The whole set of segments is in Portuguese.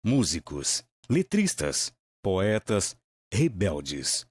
músicos, letristas, poetas, rebeldes.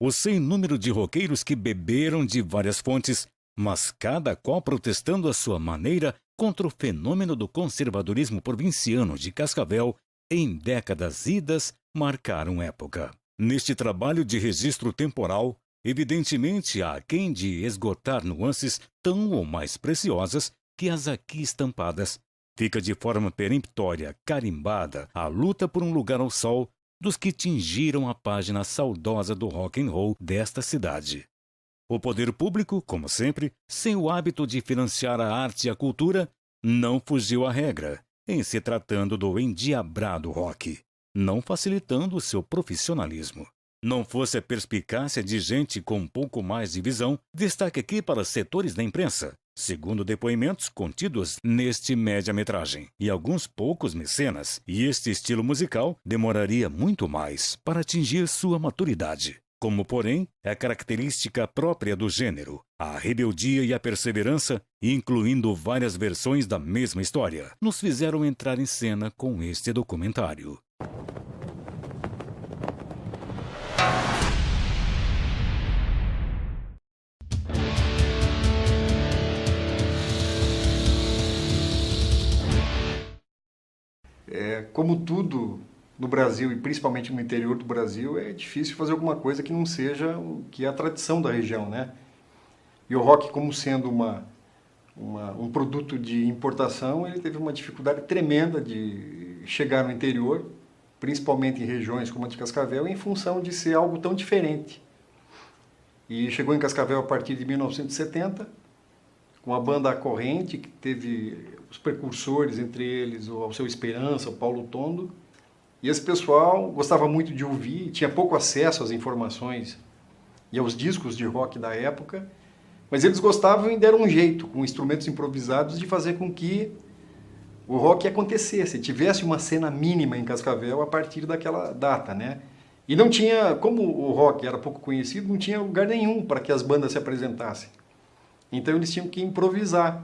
O sem número de roqueiros que beberam de várias fontes, mas cada qual protestando à sua maneira contra o fenômeno do conservadorismo provinciano de Cascavel, em décadas idas, marcaram época. Neste trabalho de registro temporal, evidentemente há quem de esgotar nuances tão ou mais preciosas que as aqui estampadas, fica de forma peremptória, carimbada, a luta por um lugar ao sol dos que tingiram a página saudosa do rock and roll desta cidade. O poder público, como sempre, sem o hábito de financiar a arte e a cultura, não fugiu à regra, em se tratando do endiabrado rock, não facilitando o seu profissionalismo. Não fosse a perspicácia de gente com um pouco mais de visão, destaque aqui para setores da imprensa, segundo depoimentos contidos neste média-metragem, e alguns poucos mecenas, e este estilo musical demoraria muito mais para atingir sua maturidade. Como, porém, é característica própria do gênero, a rebeldia e a perseverança, incluindo várias versões da mesma história, nos fizeram entrar em cena com este documentário. Como tudo no Brasil, e principalmente no interior do Brasil, é difícil fazer alguma coisa que não seja o que é a tradição da região, né? E o rock, como sendo um produto de importação, ele teve uma dificuldade tremenda de chegar no interior, principalmente em regiões como a de Cascavel, em função de ser algo tão diferente. E chegou em Cascavel a partir de 1970, com a banda Corrente, que teve os precursores, entre eles o Alceu Esperança, o Paulo Tondo. E esse pessoal gostava muito de ouvir, tinha pouco acesso às informações e aos discos de rock da época, mas eles gostavam e deram um jeito, com instrumentos improvisados, de fazer com que o rock acontecesse, tivesse uma cena mínima em Cascavel a partir daquela data, né? E não tinha, como o rock era pouco conhecido, não tinha lugar nenhum para que as bandas se apresentassem. Então eles tinham que improvisar,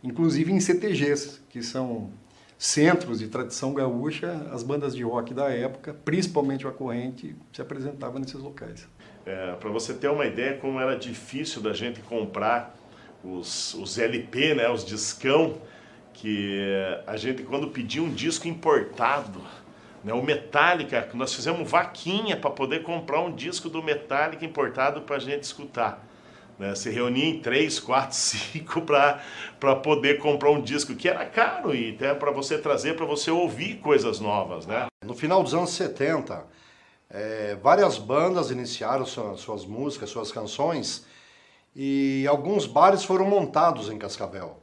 inclusive em CTGs, que são centros de tradição gaúcha. As bandas de rock da época, principalmente a Corrente, se apresentavam nesses locais. Para você ter uma ideia como era difícil da gente comprar os LP, né, os discão, que a gente quando pedia um disco importado, né, o Metallica, nós fizemos vaquinha para poder comprar um disco do Metallica importado para a gente escutar. Né, se reunia em 3, 4, 5 para poder comprar um disco que era caro e até para você trazer, para você ouvir coisas novas, né? No final dos anos 70, várias bandas iniciaram suas músicas, suas canções, e alguns bares foram montados em Cascavel.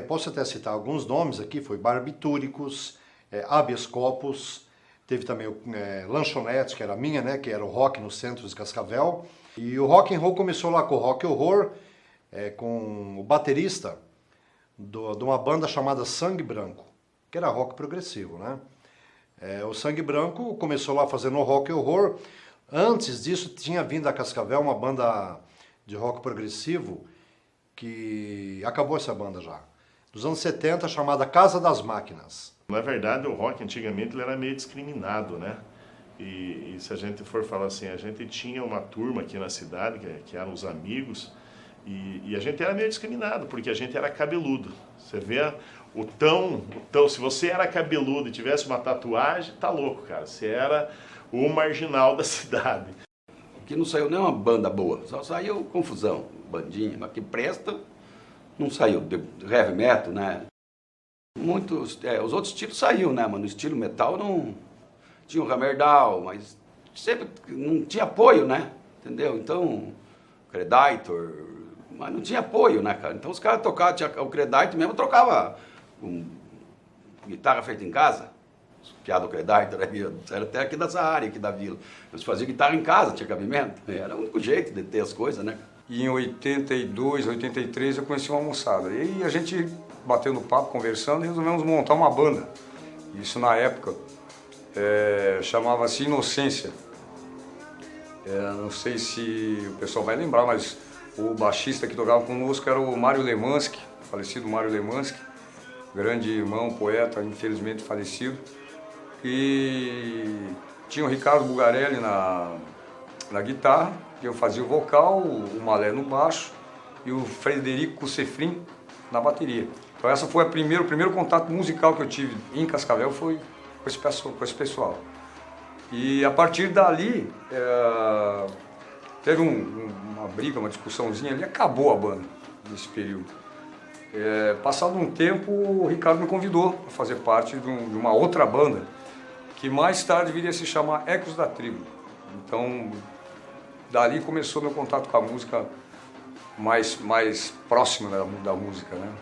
Posso até citar alguns nomes aqui, foi Barbitúricos, Habeas Corpus, teve também Lanchonetes, que era a minha, né, que era o rock no centro de Cascavel. E o rock and roll começou lá com o rock horror, com o baterista de uma banda chamada Sangue Branco, que era rock progressivo, né? O Sangue Branco começou lá fazendo rock horror. Antes disso tinha vindo a Cascavel uma banda de rock progressivo, que acabou essa banda já, dos anos 70, chamada Casa das Máquinas. Na verdade, o rock antigamente ele era meio discriminado, né? E se a gente for falar assim, a gente tinha uma turma aqui na cidade, que eram os amigos, e a gente era meio discriminado, porque a gente era cabeludo. Você vê se você era cabeludo e tivesse uma tatuagem, tá louco, cara. Você era o marginal da cidade. Aqui não saiu nenhuma banda boa, só saiu confusão, bandinha, mas que presta, não saiu. Heavy metal, né? Muitos, os outros estilos saiu, né? Mas no estilo metal não... Tinha o Hammerdal, mas sempre não tinha apoio, né? Entendeu? Então, Creditor, mas não tinha apoio, né, cara? Então os caras tocavam, o Creditor mesmo trocava com guitarra feita em casa. Piada do Creditor, era até aqui dessa área, aqui da vila. Eles faziam guitarra em casa, tinha cabimento. Era o único jeito de ter as coisas, né? E em 82, 83 eu conheci uma moçada. E a gente bateu no papo, conversando e resolvemos montar uma banda. Isso na época chamava-se Inocência. Não sei se o pessoal vai lembrar, mas o baixista que tocava conosco era o Mário Lemansky, falecido Mário Lemansky. grande irmão, poeta, infelizmente falecido. E tinha o Ricardo Bugarelli na guitarra, que eu fazia o vocal, o Malé no baixo e o Frederico Cucefrim na bateria. Então essa foi o primeiro contato musical que eu tive em Cascavel, foi com esse pessoal. E a partir dali, teve uma briga, uma discussãozinha ali, acabou a banda nesse período. Passado um tempo, o Ricardo me convidou a fazer parte de uma outra banda, que mais tarde viria a se chamar Ecos da Tribo. Então, dali começou meu contato com a música mais próximo da música, né?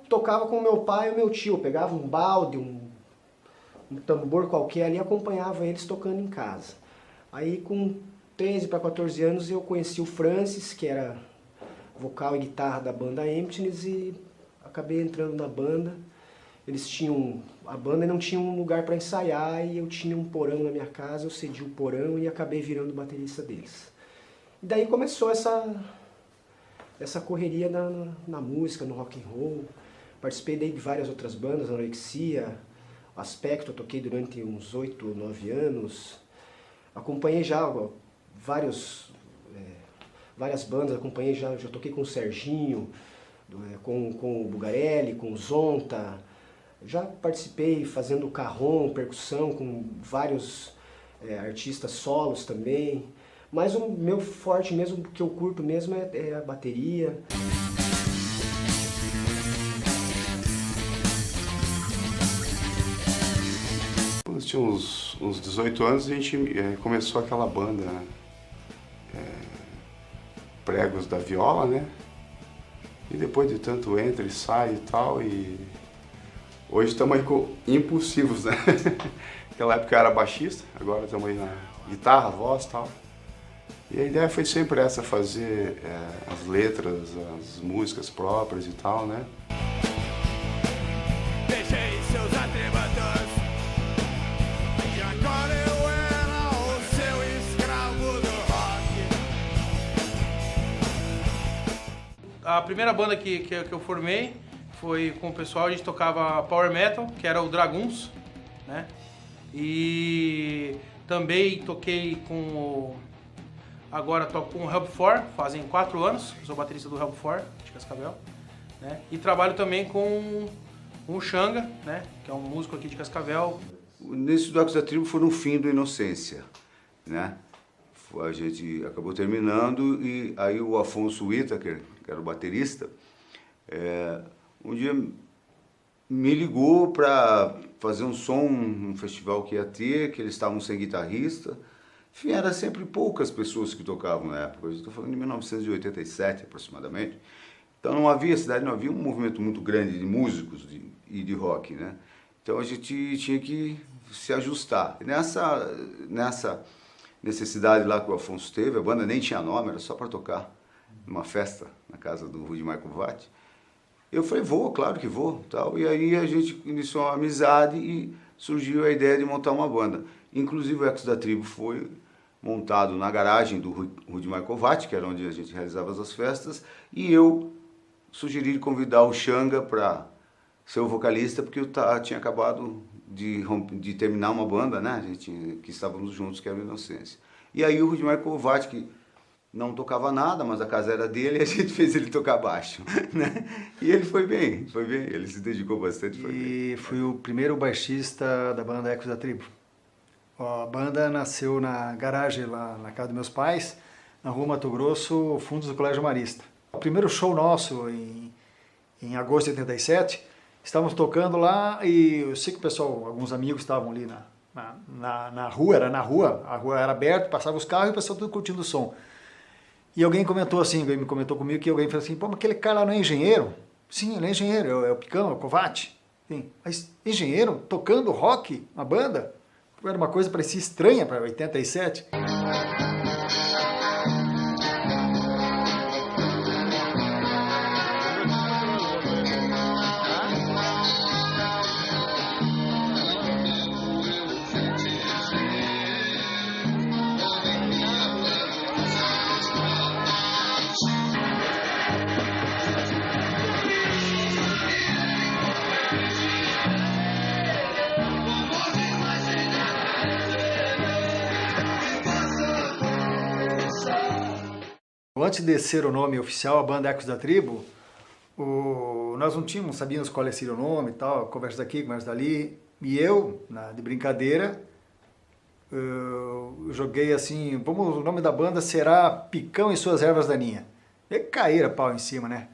Tocava com meu pai e meu tio, eu pegava um balde, um tambor qualquer ali e acompanhava eles tocando em casa. Aí com 13 para 14 anos eu conheci o Francis, que era vocal e guitarra da banda Emptiness, e acabei entrando na banda. A banda não tinha um lugar para ensaiar e eu tinha um porão na minha casa, eu cedi o porão e acabei virando baterista deles. E daí começou essa correria na música, no rock and roll. Participei de várias outras bandas, Anorexia, Aspecto, eu toquei durante uns 8 ou 9 anos. Acompanhei já várias bandas, já toquei com o Serginho, com o Bugarelli, com o Zonta. Já participei fazendo carrom, percussão com vários artistas solos também. Mas o meu forte mesmo, que eu curto mesmo, é a bateria. Quando tinha uns 18 anos, a gente começou aquela banda Pregos da Viola, né? E depois de tanto entra e sai e tal, e hoje estamos aí com Impulsivos, né? Naquela época eu era baixista, agora estamos aí na guitarra, voz e tal. E a ideia foi sempre essa, fazer as letras, as músicas próprias e tal, né? Deixei seus atributos e agora eu era o seu escravo do rock. A primeira banda que eu formei foi com o pessoal, a gente tocava Power Metal, que era o Draguns, né? E também toquei agora toco com o Help 4, fazem 4 anos, sou baterista do Help 4, de Cascavel, né? E trabalho também com o Xanga, né? Que é um músico aqui de Cascavel. Nesse do Ecos da Tribo foi no fim do Inocência, né? A gente acabou terminando e aí o Afonso Whittaker, que era o baterista, um dia me ligou para fazer um som num festival que ia ter, que eles estavam sem guitarrista. Enfim, eram sempre poucas pessoas que tocavam na época, eu estou falando de 1987 aproximadamente. Então não havia cidade, não havia um movimento muito grande de músicos e de rock, né? Então a gente tinha que se ajustar. E nessa necessidade lá que o Afonso teve, a banda nem tinha nome, era só para tocar numa festa na casa do Rudimar Kovács. Eu falei, vou, claro que vou, tal. E aí a gente iniciou uma amizade e surgiu a ideia de montar uma banda. Inclusive o Ecos da Tribo foi montado na garagem do Rudimar Kovács, que era onde a gente realizava as festas, e eu sugeri convidar o Xanga para ser o vocalista, porque eu tinha acabado de terminar uma banda, né? Que estávamos juntos, que era o Inocência. E aí o Rudimar Kovács, que não tocava nada, mas a casa era dele, e a gente fez ele tocar baixo, né? E ele foi bem, ele se dedicou bastante. E fui o primeiro baixista da banda Ecos da Tribo. A banda nasceu na garagem lá na casa dos meus pais, na rua Mato Grosso, fundos do Colégio Marista. O primeiro show nosso em agosto de 87, estávamos tocando lá e eu sei que o pessoal, alguns amigos estavam ali na rua, a rua era aberta, passavam os carros e o pessoal tudo curtindo o som. E alguém comentou assim, me comentou comigo que alguém falou assim, pô, mas aquele cara lá não é engenheiro? Sim, ele é engenheiro, é o Picão, é o Kovács. Sim, mas engenheiro tocando rock, uma banda? Era uma coisa que parecia estranha para 87. antes de ser o nome oficial, a banda Ecos da Tribo, nós não sabíamos qual seria o nome e tal, conversa daqui, conversa dali, e eu, de brincadeira, eu joguei assim, o nome da banda será Picão e Suas Ervas Daninhas. E caíram pau em cima, né?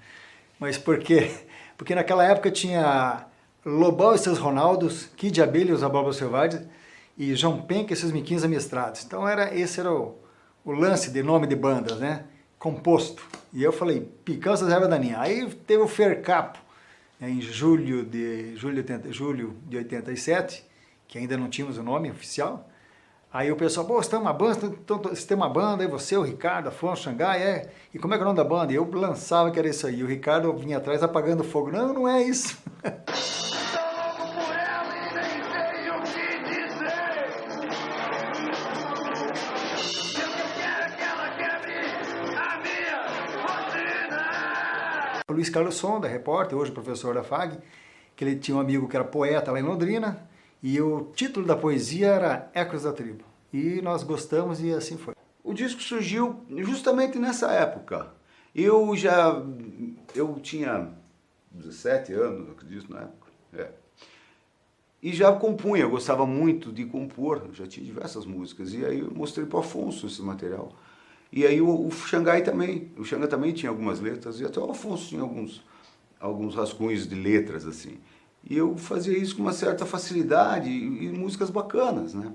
Mas por quê? Porque naquela época tinha Lobão e seus Ronaldos, Kid Abelha e os Abóboras Selvagens, e João Penca e seus Miquinhos Amestrados. Então esse era o lance de nome de bandas, né? Composto. E eu falei, Picão e Suas Ervas Daninhas. Aí teve o Fercapo, em julho de 87, que ainda não tínhamos o nome oficial. Aí o pessoal, pô, você tem uma banda, aí você, o Ricardo, Afonso, Xangai, e como é que é o nome da banda? E eu lançava que era isso aí, e o Ricardo vinha atrás apagando fogo. Não, não é isso. O Luiz Carlos Sonda, repórter, hoje professor da FAG, que ele tinha um amigo que era poeta lá em Londrina, e o título da poesia era Ecos da Tribo. E nós gostamos e assim foi. O disco surgiu justamente nessa época. Eu tinha 17 anos, acredito, na época. E já compunha, eu gostava muito de compor, eu já tinha diversas músicas. E aí eu mostrei para o Afonso esse material. E aí o Xangai também. O Xangai também tinha algumas letras, e até o Afonso tinha alguns rascunhos de letras, assim. E eu fazia isso com uma certa facilidade e músicas bacanas, né?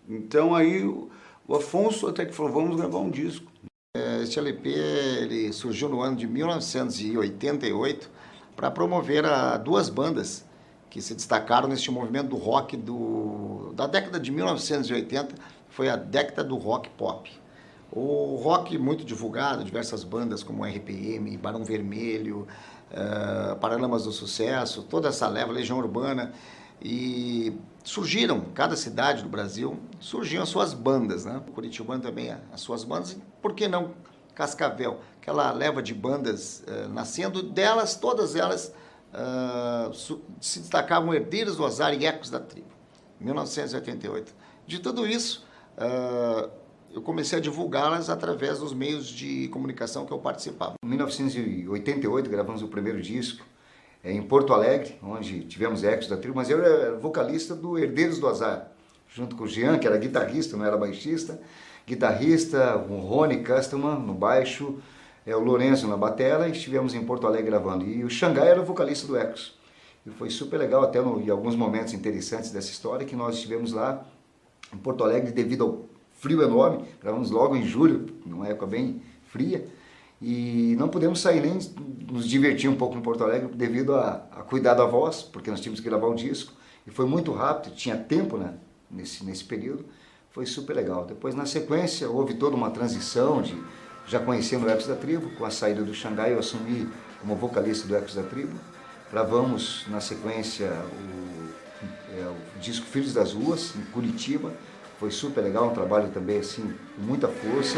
Então aí o Afonso até que falou, vamos gravar um disco. Este LP ele surgiu no ano de 1988 para promover duas bandas que se destacaram neste movimento do rock da década de 1980, foi a década do rock pop. O rock muito divulgado, diversas bandas como RPM, Barão Vermelho, Paralamas do Sucesso, toda essa leva, Legião Urbana, e surgiram, cada cidade do Brasil, surgiam as suas bandas, né? O Curitibano também as suas bandas, e por que não Cascavel? Aquela leva de bandas nascendo, todas elas se destacavam Herdeiros do Azar e Ecos da Tribo, 1988. De tudo isso, eu comecei a divulgá-las através dos meios de comunicação que eu participava. Em 1988 gravamos o primeiro disco em Porto Alegre, onde tivemos Ecos da Tribo, mas eu era vocalista do Herdeiros do Azar, junto com o Jean, que era guitarrista, não era baixista, guitarrista, o Rony Customer no baixo, o Lourenço na batera, e estivemos em Porto Alegre gravando. E o Xangai era o vocalista do Ecos. E foi super legal, até em alguns momentos interessantes dessa história, que nós estivemos lá em Porto Alegre devido ao frio enorme, gravamos logo em julho, numa época bem fria, e não pudemos sair nem nos divertir um pouco em Porto Alegre devido a cuidar da voz, porque nós tínhamos que gravar um disco, e foi muito rápido, tinha tempo, né, nesse período, foi super legal. Depois, na sequência, houve toda uma transição, já conhecendo o Ecos da Tribo, com a saída do Xangai, eu assumi como vocalista do Ecos da Tribo, gravamos na sequência o disco Filhos das Ruas, em Curitiba. Foi super legal, um trabalho também assim, com muita força.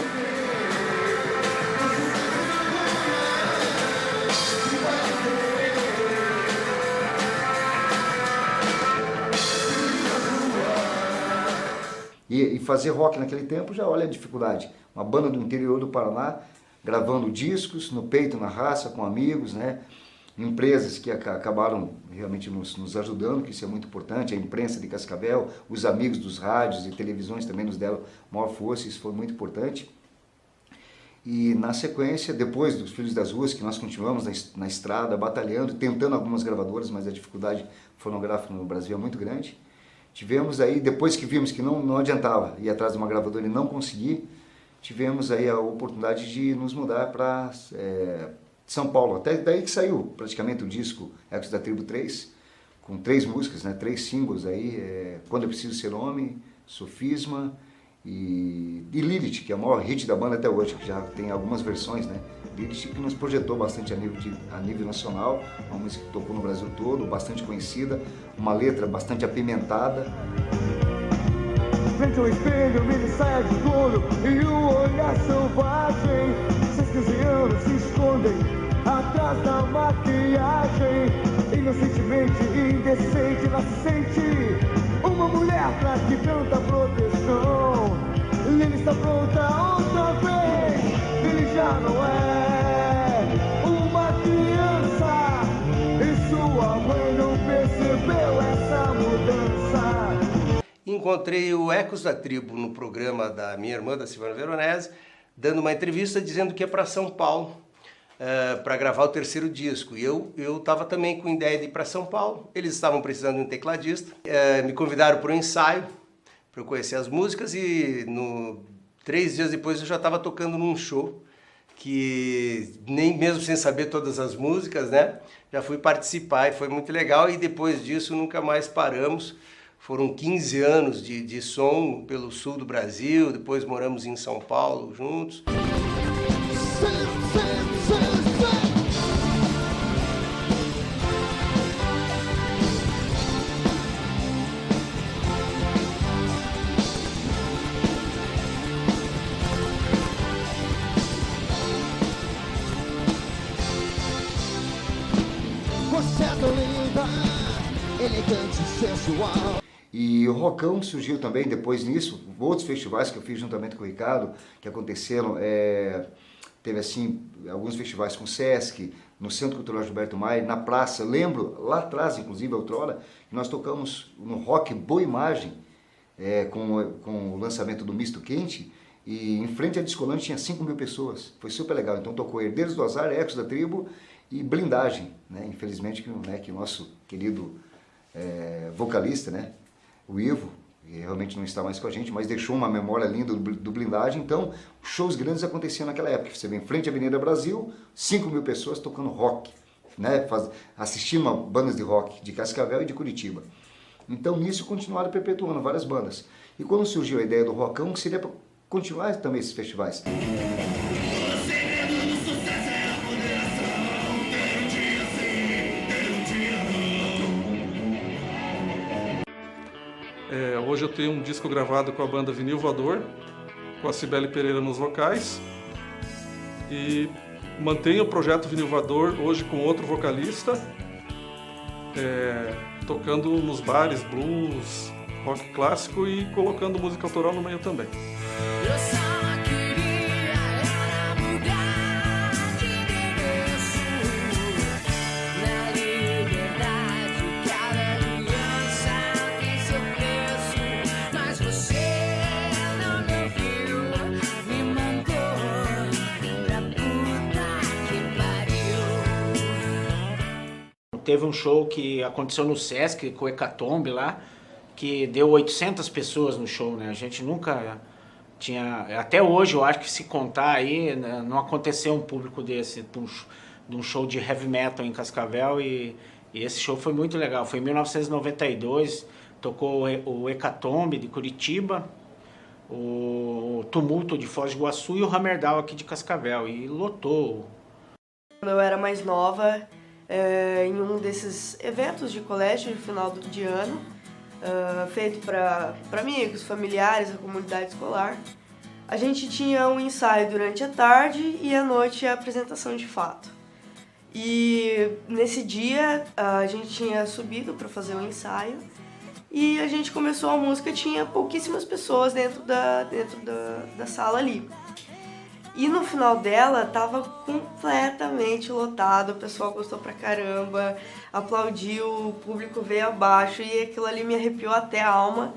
E fazer rock naquele tempo, já olha a dificuldade. Uma banda do interior do Paraná, gravando discos, no peito, na raça, com amigos, né? Empresas que acabaram realmente nos ajudando, que isso é muito importante, a imprensa de Cascavel, os amigos dos rádios e televisões também nos deram maior força, isso foi muito importante. E na sequência, depois dos Filhos das Ruas, que nós continuamos na estrada, batalhando, tentando algumas gravadoras, mas a dificuldade fonográfica no Brasil é muito grande. Tivemos aí, depois que vimos que não adiantava ir atrás de uma gravadora e não conseguir, tivemos aí a oportunidade de nos mudar para São Paulo, até daí que saiu praticamente o disco Ecos da Tribo 3, com 3 músicas, né, 3 singles aí, Quando Eu Preciso Ser Homem, Sofisma e Lilith, que é o maior hit da banda até hoje, que já tem algumas versões, né, Lilith que nos projetou bastante a nível nacional, uma música que tocou no Brasil todo, bastante conhecida, uma letra bastante apimentada. Frente ao espelho, mini saia de couro e o olhar selvagem. Seus 15 anos se escondem atrás da maquiagem. Inocentemente indecente, nascente. Uma mulher pra que tanta proteção. Lili está pronta outra vez. Ele já já não é uma criança e sua mãe não percebeu essa mudança. Encontrei o Ecos da Tribo no programa da minha irmã, da Silvana Veronese, dando uma entrevista dizendo que ia para São Paulo para gravar o terceiro disco. E eu estava também com ideia de ir para São Paulo. Eles estavam precisando de um tecladista. Me convidaram para um ensaio para eu conhecer as músicas e 3 dias depois eu já estava tocando num show que nem mesmo sem saber todas as músicas, né? Já fui participar e foi muito legal e depois disso nunca mais paramos. Foram 15 anos de som pelo sul do Brasil, depois moramos em São Paulo juntos. Você é tão linda, elegante, sensual. E o rockão surgiu também depois nisso, outros festivais que eu fiz juntamente com o Ricardo, que aconteceram, teve assim, alguns festivais com o Sesc, no Centro Cultural Gilberto Maia, na praça, eu lembro, lá atrás, inclusive, outrora, que nós tocamos no Rock Boa Imagem, com o lançamento do Misto Quente, e em frente à Discolante tinha 5.000 pessoas, foi super legal, então tocou Herdeiros do Azar, Ecos da Tribo e Blindagem, né? Infelizmente que o nosso querido vocalista, né? O Ivo, que realmente não está mais com a gente, mas deixou uma memória linda do Blindagem. Então, shows grandes aconteciam naquela época. Você vê em frente à Avenida Brasil, 5.000 pessoas tocando rock, né? Assistindo a bandas de rock de Cascavel e de Curitiba. Então, nisso continuaram perpetuando várias bandas. E quando surgiu a ideia do rockão, que seria para continuar também esses festivais. Hoje eu tenho um disco gravado com a banda Vinil Voador, com a Cibele Pereira nos vocais. E mantenho o projeto Vinil Voador hoje com outro vocalista, tocando nos bares, blues, rock clássico e colocando música autoral no meio também. Teve um show que aconteceu no Sesc, com o Hecatombe lá, que deu 800 pessoas no show, né? A gente nunca tinha... Até hoje, eu acho que se contar aí, não aconteceu um público desse, de um show de heavy metal em Cascavel, e esse show foi muito legal. Foi em 1992, tocou o Hecatombe de Curitiba, o Tumulto de Foz do Iguaçu e o Hammerdal aqui de Cascavel, e lotou. Quando eu era mais nova, em um desses eventos de colégio de final de ano, feito para amigos, familiares, a comunidade escolar. A gente tinha um ensaio durante a tarde e à noite a apresentação de fato. E nesse dia a gente tinha subido para fazer o ensaio e a gente começou a música, tinha pouquíssimas pessoas dentro da sala ali. E no final dela tava completamente lotado, o pessoal gostou pra caramba, aplaudiu, o público veio abaixo e aquilo ali me arrepiou até a alma.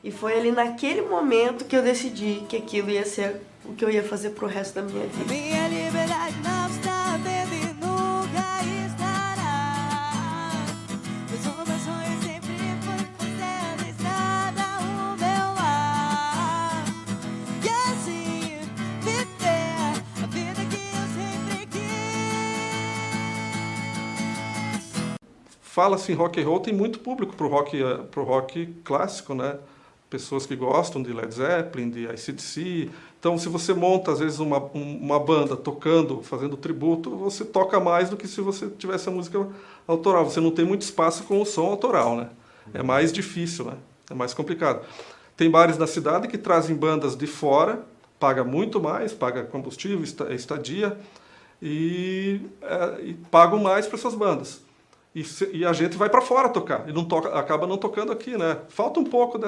E foi ali naquele momento que eu decidi que aquilo ia ser o que eu ia fazer pro resto da minha vida. Minha liberdade não está vendo e nunca estará. Meus sonhos sempre foi fazer a estrada o meu lar. E assim viver a vida que eu sempre quis. Fala-se em rock and roll, tem muito público pro rock clássico, né? Pessoas que gostam de Led Zeppelin, de AC/DC. Então, se você monta, às vezes, uma banda tocando, fazendo tributo, você toca mais do que se você tivesse a música autoral. Você não tem muito espaço com o som autoral, né? É mais difícil, né? É mais complicado. Tem bares na cidade que trazem bandas de fora, paga muito mais, paga combustível, estadia, e pagam mais para essas bandas. E a gente vai para fora tocar, e acaba não tocando aqui, né? Falta um pouco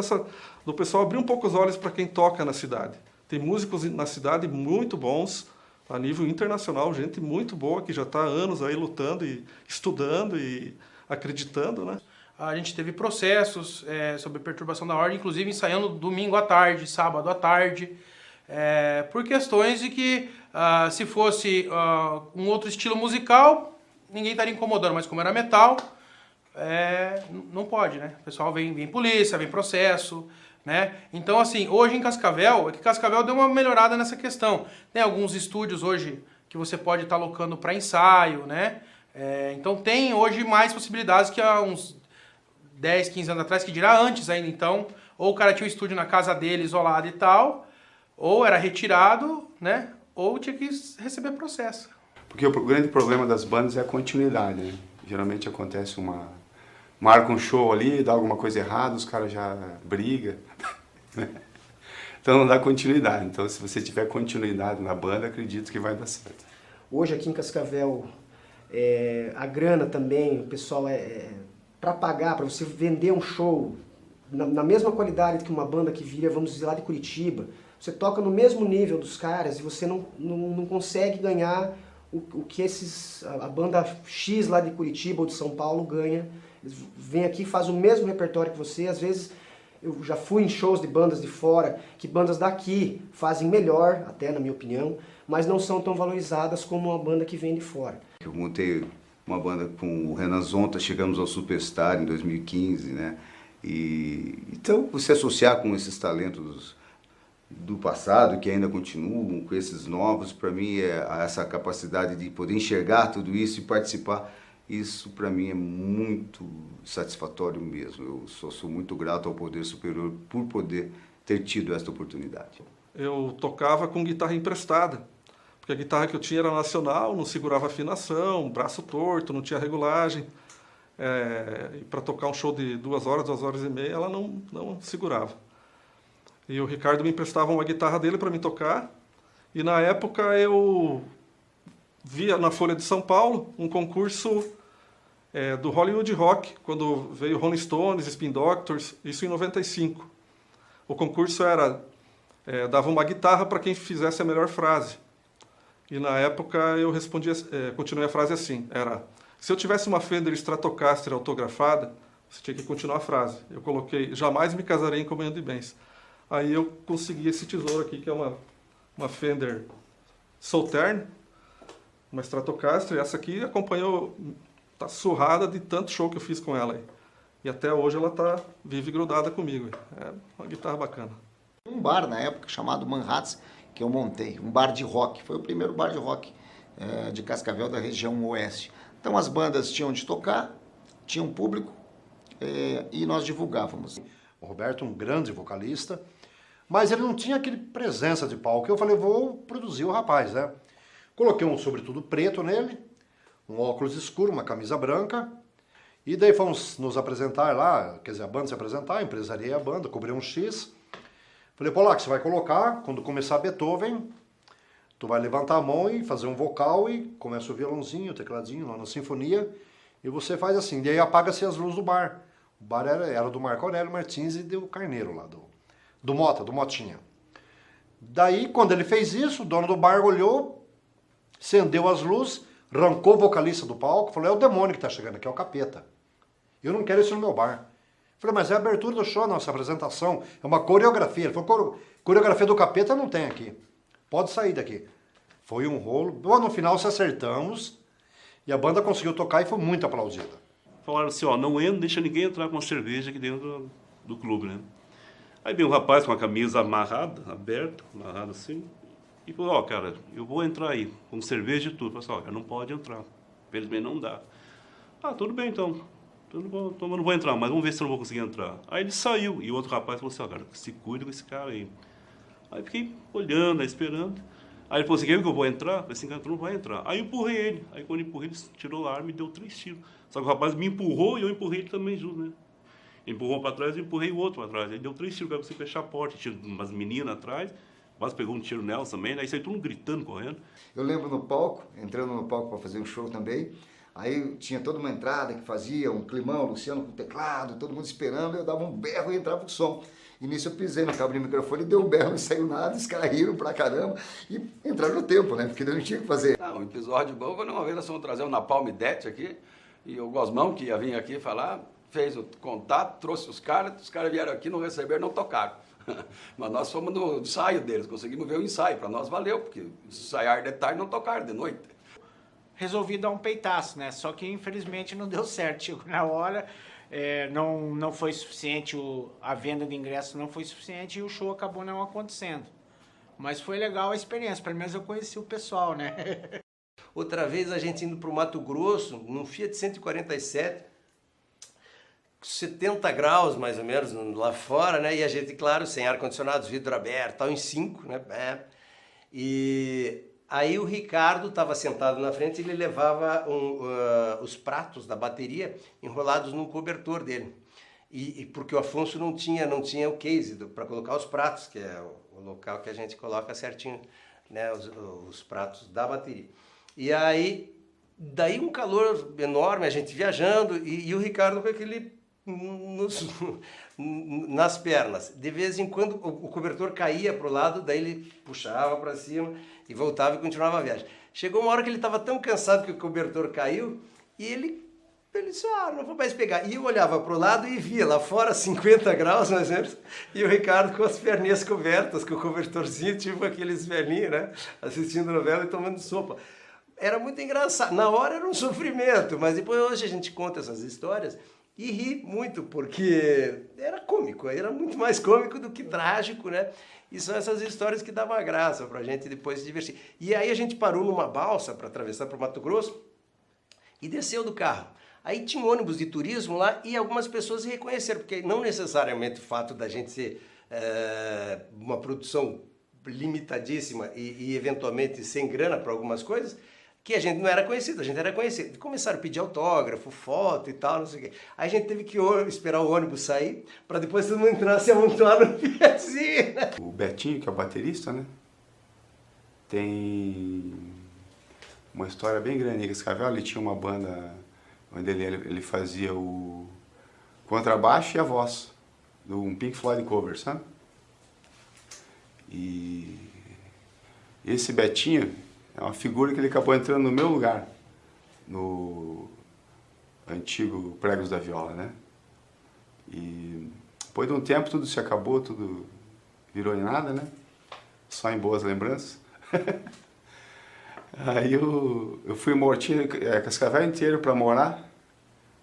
do pessoal abrir um pouco os olhos para quem toca na cidade. Tem músicos na cidade muito bons, A nível internacional, gente muito boa que já está há anos aí lutando e estudando e acreditando, né? A gente teve processos sobre perturbação da ordem, inclusive ensaiando domingo à tarde, sábado à tarde, por questões de que se fosse um outro estilo musical, ninguém estaria incomodando, mas como era metal, não pode, né? O pessoal vem polícia, vem processo, né? Então, assim, hoje em Cascavel, Cascavel deu uma melhorada nessa questão. Tem alguns estúdios hoje que você pode estar alocando para ensaio, né? Então tem hoje mais possibilidades que há uns 10, 15 anos atrás, que dirá antes ainda. Então, ou o cara tinha um estúdio na casa dele, isolado e tal, ou era retirado, né? Ou tinha que receber processo. Porque o grande problema das bandas é a continuidade, né? Geralmente acontece marca um show ali, dá alguma coisa errada, os caras já brigam. Então não dá continuidade. Então se você tiver continuidade na banda, acredito que vai dar certo. Hoje aqui em Cascavel, a grana também, o pessoal para pagar, para você vender um show na mesma qualidade que uma banda que vira, vamos dizer, lá de Curitiba, você toca no mesmo nível dos caras e você não consegue ganhar o que a banda X lá de Curitiba ou de São Paulo ganha. Eles vêm aqui e fazem o mesmo repertório que você. Às vezes eu já fui em shows de bandas de fora, que bandas daqui fazem melhor, até na minha opinião, mas não são tão valorizadas como uma banda que vem de fora. Eu montei uma banda com o Renan Zonta, chegamos ao Superstar em 2015, né? Então, você associar com esses talentos do passado, que ainda continuam, com esses novos, para mim, essa capacidade de poder enxergar tudo isso e participar, isso para mim é muito satisfatório mesmo. Eu sou muito grato ao Poder Superior por poder ter tido esta oportunidade. Eu tocava com guitarra emprestada, porque a guitarra que eu tinha era nacional, não segurava afinação, braço torto, não tinha regulagem. E para tocar um show de 2 horas, 2 horas e meia, ela não segurava. E o Ricardo me emprestava uma guitarra dele para me tocar, e na época eu via na Folha de São Paulo um concurso do Hollywood Rock, quando veio Rolling Stones, Spin Doctors, isso em 95. O concurso dava uma guitarra para quem fizesse a melhor frase. E na época eu respondia, continuei a frase assim, se eu tivesse uma Fender Stratocaster autografada, você tinha que continuar a frase. Eu coloquei, jamais me casarei em comunhão de bens. Aí eu consegui esse tesouro aqui, que é uma Fender Sauterne, uma Stratocaster, e essa aqui acompanhou, tá surrada de tanto show que eu fiz com ela aí. E até hoje ela tá viva e grudada comigo. É uma guitarra bacana. Um bar na época chamado Manhattan, que eu montei, um bar de rock. Foi o primeiro bar de rock de Cascavel, da região oeste. Então as bandas tinham de tocar, tinha um público e nós divulgávamos. O Roberto, um grande vocalista, mas ele não tinha aquele presença de palco. Eu falei, vou produzir o rapaz, né? Coloquei um sobretudo preto nele, um óculos escuro, uma camisa branca, e daí fomos nos apresentar lá, quer dizer, a banda se apresentar, empresariei a banda, cobrei um X. Falei, Polaco, você vai colocar, quando começar Beethoven, tu vai levantar a mão e fazer um vocal e começa o violãozinho, o tecladinho lá na sinfonia, e você faz assim, e aí apaga-se as luzes do bar. O bar era do Marco Aurélio Martins e do Carneiro lá, do Motinha. Daí, quando ele fez isso, o dono do bar olhou, acendeu as luzes, arrancou o vocalista do palco, falou, é o demônio que tá chegando aqui, é o capeta. Eu não quero isso no meu bar. Falei, mas é a abertura do show, nossa apresentação, é uma coreografia. Ele falou, coreografia do capeta não tem aqui, pode sair daqui. Foi um rolo, no final se acertamos, e a banda conseguiu tocar e foi muito aplaudida. Falaram assim, não entra, deixa ninguém entrar com uma cerveja aqui dentro do clube, né? Aí veio um rapaz com a camisa amarrada assim, e falou, cara, eu vou entrar aí, com cerveja e tudo. Falei assim, não pode entrar, infelizmente não dá. Tudo bem então, eu não vou entrar, mas vamos ver se eu não vou conseguir entrar. Aí ele saiu, e o outro rapaz falou assim, cara, se cuida com esse cara aí. Aí fiquei olhando, esperando. Aí ele falou assim, quer que eu vou entrar? Eu falei assim, cara, tu não vai entrar. Aí eu empurrei ele. Aí quando eu empurrei, ele tirou a arma e deu 3 tiros. Só que o rapaz me empurrou e eu empurrei ele também junto, né? Ele empurrou para trás e eu empurrei o outro para trás. Ele deu 3 tiros para você fechar a porta. Tinha umas meninas atrás, quase pegou um tiro nelas também. Aí saiu todo mundo gritando, correndo. Eu lembro no palco, entrando no palco para fazer um show também. Aí tinha toda uma entrada que fazia um climão, Luciano com teclado, todo mundo esperando. Eu dava um berro e entrava o som. E nisso eu pisei no cabo de microfone, deu um berro, não saiu nada, os caras riram pra caramba e entraram no tempo, né? Porque não tinha o que fazer. Um episódio bom, quando uma vez nós fomos trazer o Napalm Death aqui, e o Gosmão, que ia vir aqui falar, fez o contato, trouxe os caras vieram aqui, não receberam, não tocaram. Mas nós fomos no ensaio deles, conseguimos ver o ensaio, para nós valeu, porque ensaiar de tarde, não tocaram de noite. Resolvi dar um peitaço, né? Só que infelizmente não deu certo. Chegou na hora, não foi suficiente, a venda de ingressos não foi suficiente e o show acabou não acontecendo. Mas foi legal a experiência, pelo menos eu conheci o pessoal, né? Outra vez a gente indo para o Mato Grosso, num Fiat 147, 70 graus mais ou menos lá fora, né? E a gente, claro, sem ar-condicionado, vidro aberto, tal, em 5, né? E aí o Ricardo estava sentado na frente e ele levava os pratos da bateria enrolados num cobertor dele. E porque o Afonso não tinha o case para colocar os pratos, que é o local que a gente coloca certinho, né? Os pratos da bateria. E aí, daí um calor enorme, a gente viajando, e o Ricardo com aquele nas pernas. De vez em quando o cobertor caía para o lado, daí ele puxava para cima e voltava e continuava a viagem. Chegou uma hora que ele estava tão cansado que o cobertor caiu e ele disse, não vou mais pegar. E eu olhava para o lado e via lá fora 50 graus, mais ou menos, e o Ricardo com as perninhas cobertas, com o cobertorzinho, tipo aqueles velhinhos, né? Assistindo novela e tomando sopa. Era muito engraçado. Na hora era um sofrimento, mas depois hoje a gente conta essas histórias e ri muito, porque era cômico, era muito mais cômico do que trágico, né? E são essas histórias que davam a graça pra gente depois se divertir. E aí a gente parou numa balsa para atravessar para o Mato Grosso e desceu do carro. Aí tinha um ônibus de turismo lá e algumas pessoas se reconheceram, porque não necessariamente o fato da gente ser uma produção limitadíssima e eventualmente sem grana para algumas coisas, que a gente não era conhecido, a gente era conhecido. Começaram a pedir autógrafo, foto e tal, não sei o quê. Aí a gente teve que esperar o ônibus sair, para depois todo mundo entrar, se amontoar no Fiatzinho, né? O Betinho, que é o baterista, né? Tem uma história bem grande. Em Cascavel, ele tinha uma banda onde ele fazia o contrabaixo e a voz, um Pink Floyd cover, sabe? E esse Betinho é uma figura que ele acabou entrando no meu lugar, no antigo Pregos da Viola, né? E depois de um tempo tudo se acabou, tudo virou em nada, né? Só em boas lembranças. Aí eu fui mortinho, Cascavel inteiro para morar,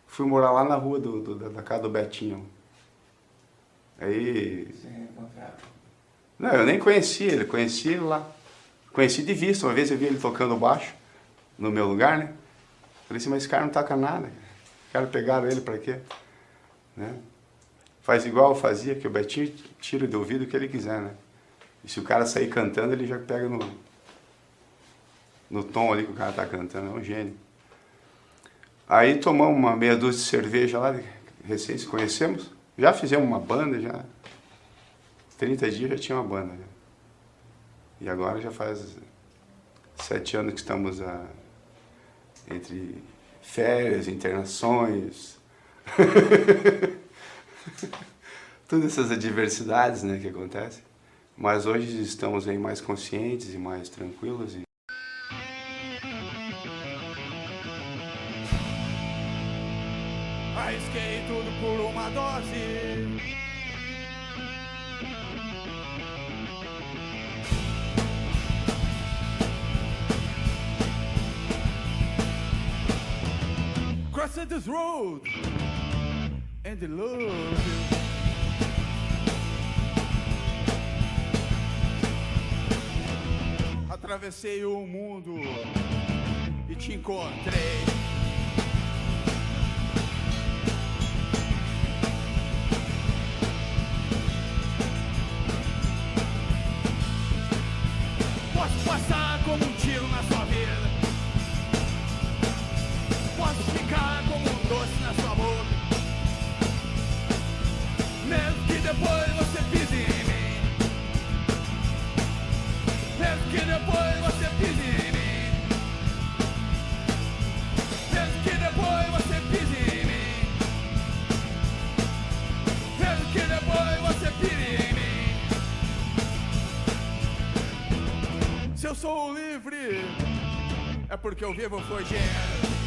fui morar lá na rua da casa do Betinho. Aí... Não, eu nem conhecia ele, conheci ele lá. Conheci de vista, uma vez eu vi ele tocando baixo no meu lugar, né? Falei assim, mas esse cara não toca nada. Os caras pegaram ele pra quê? Né? Faz igual eu fazia, que o Betinho tira de ouvido o que ele quiser, né? E se o cara sair cantando, ele já pega no tom ali que o cara tá cantando, é um gênio. Aí tomamos uma meia dúzia de cerveja lá, recém se conhecemos. Já fizemos uma banda, já. 30 dias já tinha uma banda, né? E agora já faz 7 anos que estamos entre férias, internações, todas essas adversidades, né, que acontecem. Mas hoje estamos aí mais conscientes e mais tranquilos. Arrisquei tudo por uma dose. Crossing this road and I love you. Atravessei o mundo e te encontrei. Posso passar como um tiro na sua vida. Posso ficar como um doce na sua boca. Mesmo que depois você pise em mim. Mesmo que depois você pise em mim. sou livre, é porque eu vivo fugindo.